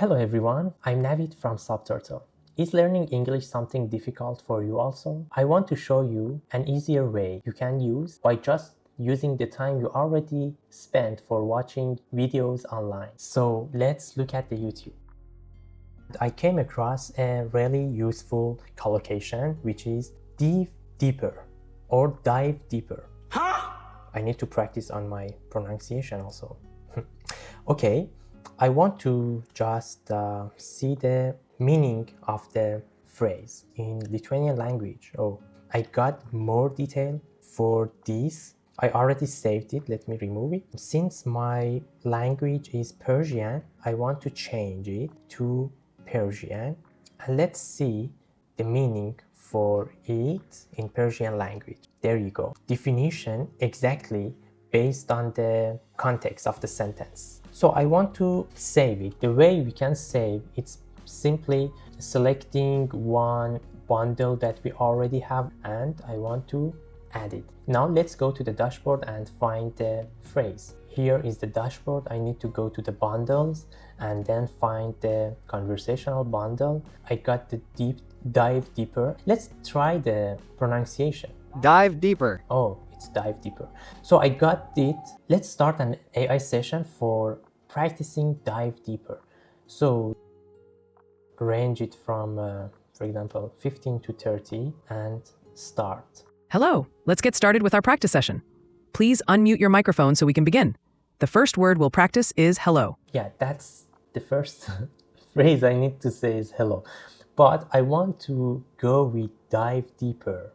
Hello everyone, I'm Navid from Subturtle. Is learning English something difficult for you also? I want to show you an easier way you can use by just using the time you already spent for watching videos online. So let's look at the YouTube. I came across a really useful collocation which is dive deeper or dive deeper. I need to practice on my pronunciation also. Okay. I want to just see the meaning of the phrase in Lithuanian language. Oh, I got more detail for this. I already saved it. Let me remove it. Since my language is Persian, I want to change it to Persian. And let's see the meaning for it in Persian language. There you go. Definition exactly based on the context of the sentence. So I want to save it. The way we can save it's simply selecting one bundle that we already have and I want to add it. Now let's go to the dashboard and find the phrase. Here is the dashboard. I need to go to the bundles and then find the conversational bundle. I got the dive deeper. Let's try the pronunciation. Dive deeper. Oh, dive deeper. So I got it. Let's start an AI session for practicing dive deeper. So range it from, for example, 15 to 30 and start. Hello, let's get started with our practice session. Please unmute your microphone so we can begin. The first word we'll practice is hello. Yeah, that's the first phrase I need to say is hello. But I want to go with dive deeper.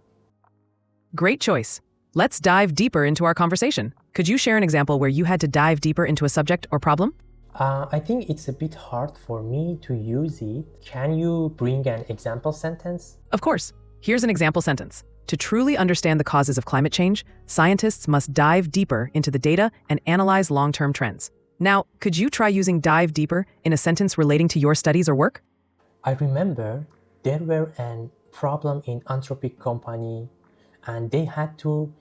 Great choice. Let's dive deeper into our conversation. Could you share an example where you had to dive deeper into a subject or problem? I think it's a bit hard for me to use it. Can you bring an example sentence? Of course. Here's an example sentence. To truly understand the causes of climate change, scientists must dive deeper into the data and analyze long-term trends. Now, could you try using dive deeper in a sentence relating to your studies or work? I remember there were a problem in Anthropic company and they had to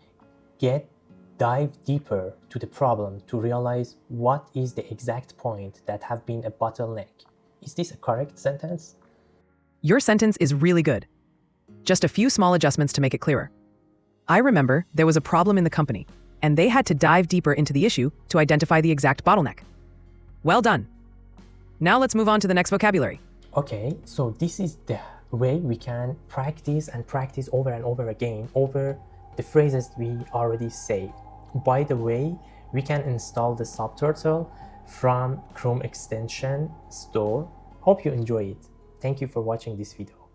dive deeper to the problem to realize what is the exact point that have been a bottleneck. Is this a correct sentence? Your sentence is really good. Just a few small adjustments to make it clearer. I remember there was a problem in the company, and they had to dive deeper into the issue to identify the exact bottleneck. Well done. Now let's move on to the next vocabulary. Okay, so this is the way we can practice and practice over and over again over the phrases we already saved. By the way, we can install the Subturtle from Chrome extension store. Hope you enjoy it. Thank you for watching this video.